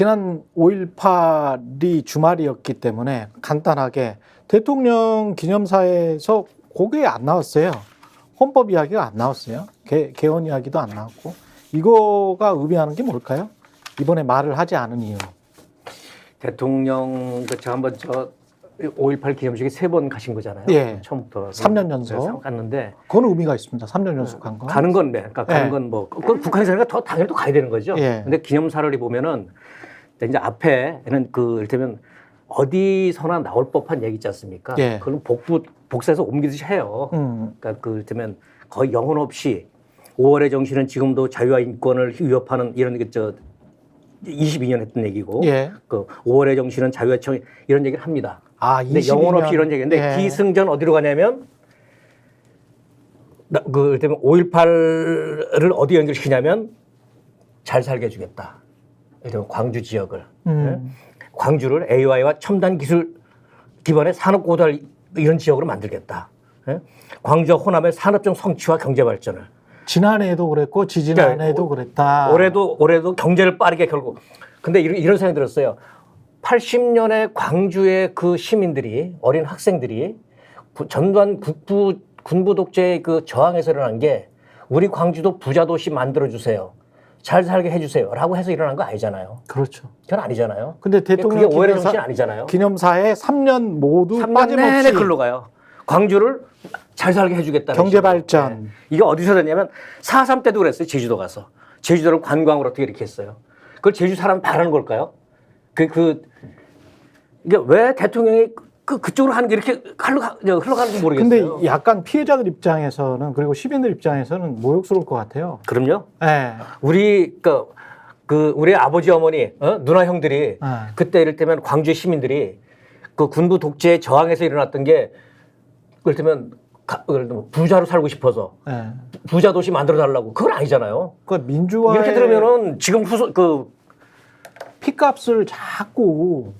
지난 5.18이 주말이었기 때문에 간단하게 대통령 기념사에서 그게 안 나왔어요. 헌법 이야기가 안 나왔어요. 개헌 이야기도 안 나왔고. 이거가 의미하는 게 뭘까요? 이번에 말을 하지 않은 이유. 대통령 제가 한번 5.18 기념식에 3번 가신 거잖아요. 예. 처음부터 3년 연속 갔는데 그건 의미가 있습니다. 3년 연속 간 거. 가는 건데, 그러니까 가는 건 뭐 북한에서니까 더 당연히 또 가야 되는 거죠. 예. 근데 기념사를 보면은 이제 앞에는 이를테면 어디서나 나올 법한 얘기 있지 않습니까? 예. 그건 복사해서 옮기듯이 해요. 그러니까 이를테면 거의 영혼 없이 5월의 정신은 지금도 자유와 인권을 위협하는 이런 22년 했던 얘기고, 예. 5월의 정신은 자유와 청 이런 얘기를 합니다. 아, 근데 영혼 없이 이런 얘기인데 예. 기승전 어디로 가냐면 이를테면 5.18을 어디 연결시키냐면 잘 살게 해주겠다. 이를테면 광주 지역을. 예? 광주를 AI와 첨단 기술 기반의 산업 고도화 이런 지역으로 만들겠다. 예? 광주와 호남의 산업적 성취와 경제 발전을. 지난해에도 그랬고 지지난해에도 그랬다. 올해도 경제를 빠르게 결국. 근데 이런 생각이 들었어요. 80년에 광주의 그 시민들이, 어린 학생들이 전두환 군부 독재의 그 저항에서 일어난 게 우리 광주도 부자 도시 만들어주세요. 잘 살게 해주세요. 라고 해서 일어난 거 아니잖아요. 그렇죠. 그건 아니잖아요. 근데 대통령 그게 오해의 정신 아니잖아요. 기념사에 3년 모두 3년 빠짐없이 내내 글로 가요. 광주를 잘 살게 해주겠다는 경제 식으로. 발전. 네. 이게 어디서 됐냐면 4.3 때도 그랬어요. 제주도 가서. 제주도를 관광으로 어떻게 이렇게 했어요. 그걸 제주 사람 바라는 걸까요? 이게 왜 대통령이 그쪽으로 하는 게 이렇게 흘러가는지 모르겠어요. 근데 약간 피해자들 입장에서는 그리고 시민들 입장에서는 모욕스러울 것 같아요. 그럼요. 네. 우리 아버지 어머니 누나 형들이 그때 이를테면 광주의 시민들이 그 군부 독재에 저항해서 일어났던 게 이를테면 부자로 살고 싶어서 네. 부자 도시 만들어 달라고 그건 아니잖아요. 그 민주화 이렇게 들으면은 지금 피값을 자꾸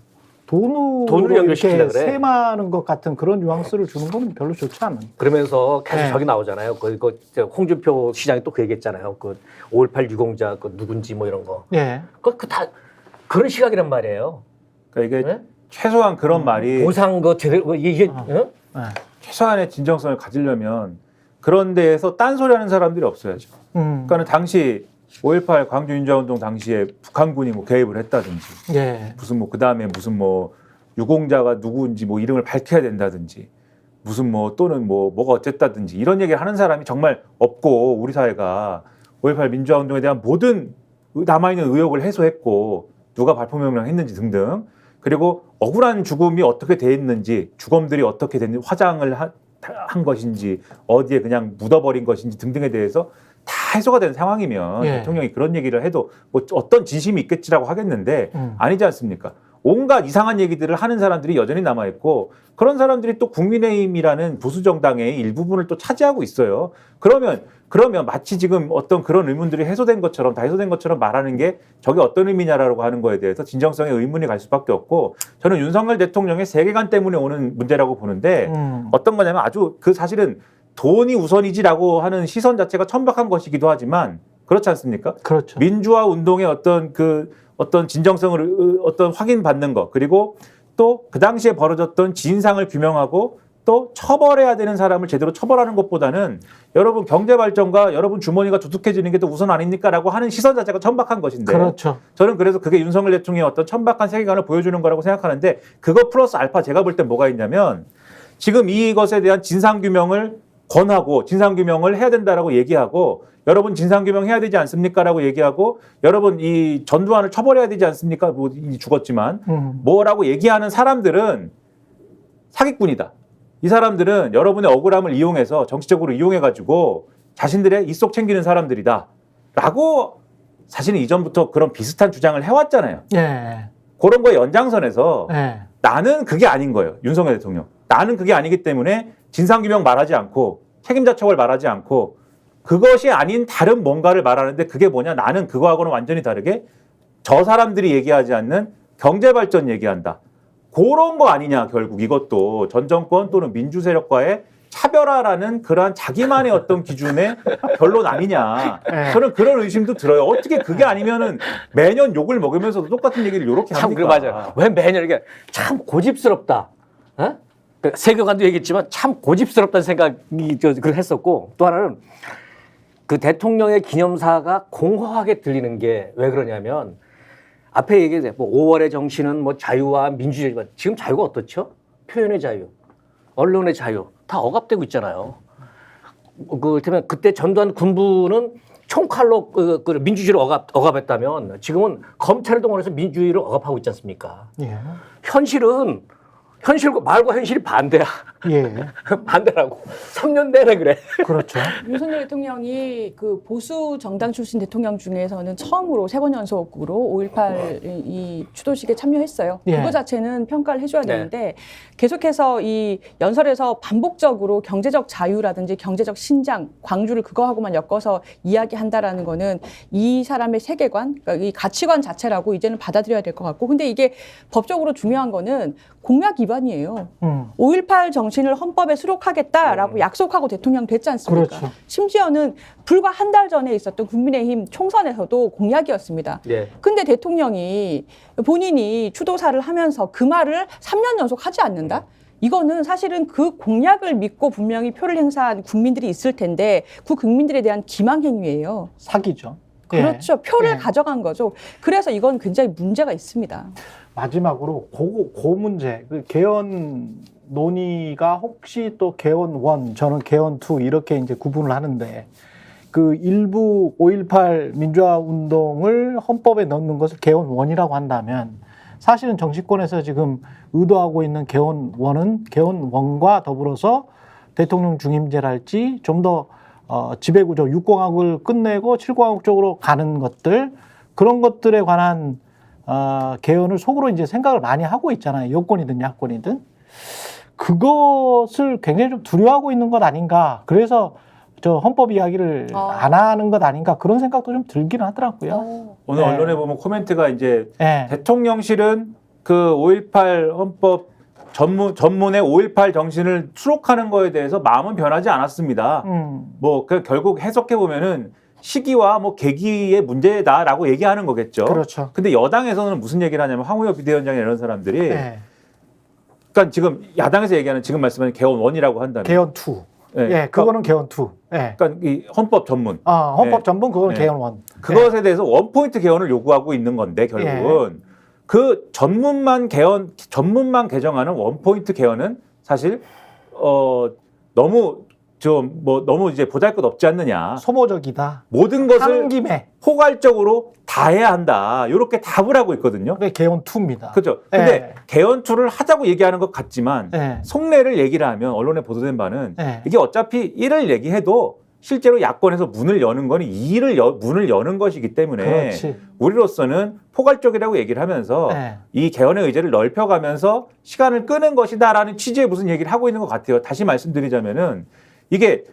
돈으로 이렇게 연결시키려고 그래. 세마는 것 같은 그런 뉘앙스를 주는 건 별로 좋지 않은. 그러면서 계속 네. 저기 나오잖아요. 홍준표 시장이 또 그 얘기했잖아요. 5.18 유공자 누군지 뭐 이런 거. 예. 다 그런 시각이란 말이에요. 그러니까 이게 네? 최소한 그런 말이 보상 제대로 이게 네. 최소한의 진정성을 가지려면 그런 데에서 딴소리하는 사람들이 없어야죠. 그러니까는 당시 5.18 광주 민주화운동 당시에 북한군이 뭐 개입을 했다든지, 예. 무슨 그 다음에 무슨 유공자가 누구인지 이름을 밝혀야 된다든지, 무슨 또는 뭐가 어쨌다든지 이런 얘기를 하는 사람이 정말 없고 우리 사회가 5.18 민주화운동에 대한 모든 남아있는 의혹을 해소했고 누가 발포명령했는지 등등. 그리고 억울한 죽음이 어떻게 돼 있는지, 주검들이 어떻게 됐는지, 화장을 한 것인지, 어디에 그냥 묻어버린 것인지 등등에 대해서 다 해소가 된 상황이면 예. 대통령이 그런 얘기를 해도 어떤 진심이 있겠지라고 하겠는데 아니지 않습니까? 온갖 이상한 얘기들을 하는 사람들이 여전히 남아있고 그런 사람들이 또 국민의힘이라는 보수정당의 일부분을 또 차지하고 있어요. 그러면 마치 지금 어떤 그런 의문들이 해소된 것처럼 다 해소된 것처럼 말하는 게 저게 어떤 의미냐라고 하는 거에 대해서 진정성의 의문이 갈 수밖에 없고 저는 윤석열 대통령의 세계관 때문에 오는 문제라고 보는데 어떤 거냐면 아주 사실은 돈이 우선이지라고 하는 시선 자체가 천박한 것이기도 하지만 그렇지 않습니까? 그렇죠. 민주화 운동의 어떤 진정성을 확인받는 것 그리고 또 그 당시에 벌어졌던 진상을 규명하고 또 처벌해야 되는 사람을 제대로 처벌하는 것보다는 여러분 경제 발전과 여러분 주머니가 두둑해지는 게 더 우선 아닙니까라고 하는 시선 자체가 천박한 것인데 그렇죠. 저는 그래서 그게 윤석열 대통령의 어떤 천박한 세계관을 보여주는 거라고 생각하는데 그거 플러스 알파 제가 볼 땐 뭐가 있냐면 지금 이것에 대한 진상규명을 권하고 진상규명을 해야 된다라고 얘기하고 여러분 진상규명 해야 되지 않습니까라고 얘기하고 여러분 이 전두환을 처벌해야 되지 않습니까? 죽었지만 뭐라고 얘기하는 사람들은 사기꾼이다. 이 사람들은 여러분의 억울함을 이용해서 정치적으로 이용해가지고 자신들의 입속 챙기는 사람들이다. 라고 사실은 이전부터 그런 비슷한 주장을 해왔잖아요. 예. 그런 거의 연장선에서 예. 나는 그게 아닌 거예요. 윤석열 대통령. 나는 그게 아니기 때문에 진상규명 말하지 않고 책임자 처벌 말하지 않고 그것이 아닌 다른 뭔가를 말하는데 그게 뭐냐. 나는 그거하고는 완전히 다르게 저 사람들이 얘기하지 않는 경제발전 얘기한다. 그런 거 아니냐 결국 이것도 전 정권 또는 민주 세력과의 차별화라는 그러한 자기만의 어떤 기준의 결론 아니냐. 네. 저는 그런 의심도 들어요. 어떻게 그게 아니면은 매년 욕을 먹으면서도 똑같은 얘기를 이렇게 참 합니까? 그래 맞아요. 왜 매년 이게 참 고집스럽다. 어? 그 세계관도 얘기했지만 참 고집스럽다는 생각이 그걸 했었고 또 하나는 그 대통령의 기념사가 공허하게 들리는 게 왜 그러냐면 앞에 얘기했어요. 뭐 5월의 정신은 뭐 자유와 민주주의. 지금 자유가 어떻죠? 표현의 자유, 언론의 자유 다 억압되고 있잖아요. 그렇다면 그때 전두환 군부는 총칼로 그 민주주의를 억압했다면 지금은 검찰을 동원해서 민주주의를 억압하고 있지 않습니까? 예. 현실은 현실과 말과 현실이 반대야. 예. 반대라고. 3년 내내 그래. 그렇죠. 윤석열 대통령이 그 보수 정당 출신 대통령 중에서는 처음으로 3번 연속으로 5.18 이 추도식에 참여했어요. 예. 그거 자체는 평가를 해줘야 네. 되는데 계속해서 이 연설에서 반복적으로 경제적 자유라든지 경제적 신장, 광주를 그거하고만 엮어서 이야기한다라는 거는 이 사람의 세계관, 그러니까 이 가치관 자체라고 이제는 받아들여야 될 것 같고, 근데 이게 법적으로 중요한 거는 공약 위반이에요. 5.18 정신을 헌법에 수록하겠다라고 약속하고 대통령 됐지 않습니까? 그렇죠. 심지어는 불과 한 달 전에 있었던 국민의힘 총선에서도 공약이었습니다. 예. 근데 대통령이 본인이 추도사를 하면서 그 말을 3년 연속 하지 않는다? 이거는 사실은 그 공약을 믿고 분명히 표를 행사한 국민들이 있을 텐데 그 국민들에 대한 기망행위예요. 사기죠. 그렇죠. 표를 예. 가져간 거죠. 그래서 이건 굉장히 문제가 있습니다. 마지막으로 그 문제, 그 개헌 논의가 혹시 또 개헌 1, 저는 개헌 2 이렇게 이제 구분을 하는데 그 일부 5.18 민주화 운동을 헌법에 넣는 것을 개헌 1이라고 한다면 사실은 정치권에서 지금 의도하고 있는 개헌 1은 개헌 1과 더불어서 대통령 중임제랄지 좀 더 지배구조 6공학을 끝내고 7공학 쪽으로 가는 것들, 그런 것들에 관한 개헌을 속으로 이제 생각을 많이 하고 있잖아요. 여권이든 야권이든. 그것을 굉장히 좀 두려워하고 있는 것 아닌가. 그래서 저 헌법 이야기를 안 하는 것 아닌가. 그런 생각도 좀 들긴 하더라고요. 오늘 네. 언론에 보면 코멘트가 이제 네. 대통령실은 그 5.18 헌법 전문의 5.18 정신을 수록하는 거에 대해서 마음은 변하지 않았습니다. 뭐 그 결국 해석해 보면은 시기와 뭐 계기의 문제다라고 얘기하는 거겠죠. 그렇죠. 근데 여당에서는 무슨 얘기를 하냐면 황우여 비대위원장이나 이런 사람들이 네. 그러니까 지금 야당에서 얘기하는 지금 말씀하는 개헌 1이라고 한다면 개헌 2. 네. 예, 그거는 개헌 2. 예. 그러니까 이 헌법 전문 헌법 네. 전문 그거는 네. 개헌 1. 그것에 대해서 원포인트 개헌을 요구하고 있는 건데 결국은 그 전문만 개정하는 원포인트 개헌은 사실 너무 너무 이제 보잘것없지 않느냐. 소모적이다. 모든 하는 것을 김에. 포괄적으로 다 해야 한다. 이렇게 답을 하고 있거든요. 그게 개헌 2입니다. 그렇죠. 근데 개헌 2를 하자고 얘기하는 것 같지만 속내를 얘기를 하면 언론에 보도된 바는 이게 어차피 1을 얘기해도 실제로 야권에서 문을 여는 건 2를 문을 여는 것이기 때문에 그렇지. 우리로서는 포괄적이라고 얘기를 하면서 이 개헌의 의제를 넓혀가면서 시간을 끄는 것이다라는 취지의 무슨 얘기를 하고 있는 것 같아요. 다시 말씀드리자면은 이게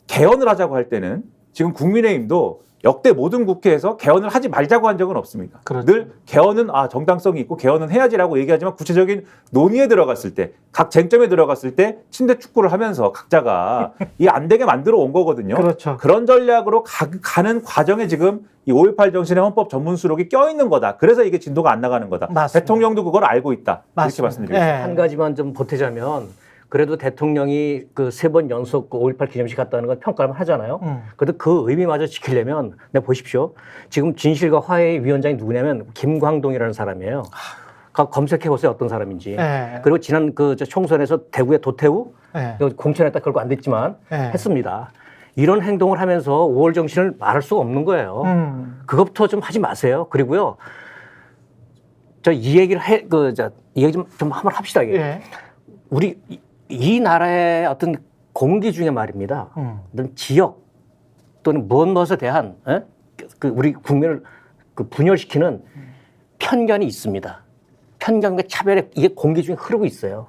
개헌을 하자고 할 때는 지금 국민의힘도 역대 모든 국회에서 개헌을 하지 말자고 한 적은 없습니다. 그렇죠. 늘 개헌은 정당성이 있고 개헌은 해야지라고 얘기하지만 구체적인 논의에 들어갔을 때, 각 쟁점에 들어갔을 때 침대 축구를 하면서 각자가 이 안 되게 만들어 온 거거든요. 그렇죠. 그런 전략으로 가는 과정에 지금 이 5.18 정신의 헌법 전문 수록이 껴있는 거다. 그래서 이게 진도가 안 나가는 거다. 맞습니다. 대통령도 그걸 알고 있다. 이렇게 맞습니다. 말씀드리겠습니다. 한 가지만 좀 보태자면 그래도 대통령이 그 3번 연속 그 5.18 기념식 갔다는 건 평가를 하잖아요. 그래도 그 의미마저 지키려면 네, 보십시오. 지금 진실과 화해의 위원장이 누구냐면 김광동이라는 사람이에요. 검색해 보세요. 어떤 사람인지. 그리고 지난 그 총선에서 대구의 도태우 공천했다 결국 안 됐지만 했습니다. 이런 행동을 하면서 5월 정신을 말할 수가 없는 거예요. 그것부터 좀 하지 마세요. 그리고요. 이 얘기를 이 얘기 좀 한번 합시다. 이게. 우리 이 나라의 어떤 공기 중에 말입니다. 어떤 지역 또는 무엇에 대한 그 우리 국민을 그 분열시키는 편견이 있습니다. 편견과 차별의 이게 공기 중에 흐르고 있어요.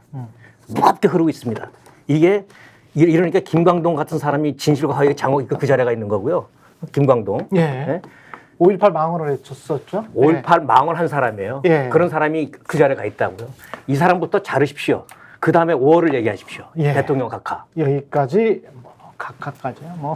무겁게 흐르고 있습니다. 이게 이러니까 김광동 같은 사람이 진실과 화해의 장옥이 그 자리가 있는 거고요. 김광동. 5.18 망언을 했었죠. 5.18 망언한 사람이에요. 그런 사람이 그 자리에 가 있다고요. 이 사람부터 자르십시오. 그 다음에 5월을 얘기하십시오. 예. 대통령 각하. 여기까지 각하까지요. 뭐.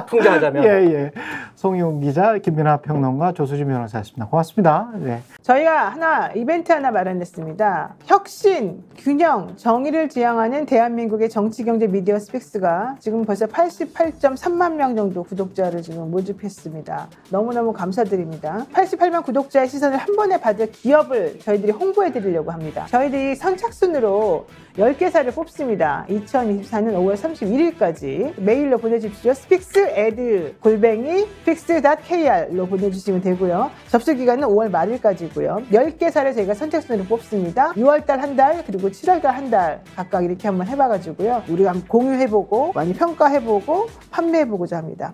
풍자하자면. 예. 송희웅 기자, 김민하 평론가, 조수진 변호사였습니다. 고맙습니다. 네. 저희가 이벤트 하나 마련했습니다. 혁신, 균형, 정의를 지향하는 대한민국의 정치, 경제, 미디어 스픽스가 지금 벌써 88.3만 명 정도 구독자를 지금 모집했습니다. 너무너무 감사드립니다. 88만 구독자의 시선을 한 번에 받을 기업을 저희들이 홍보해 드리려고 합니다. 저희들이 선착순으로 10개사를 뽑습니다. 2024년 5월 31일까지 메일로 보내주십시오. spixed@fix.kr로 보내주시면 되고요. 접수 기간은 5월 말일까지고요. 10개사를 저희가 선착순으로 뽑습니다. 6월달 한 달, 그리고 7월달 한 달 각각 이렇게 한번 해봐가지고요. 우리가 한번 공유해보고 많이 평가해보고 판매해보고자 합니다.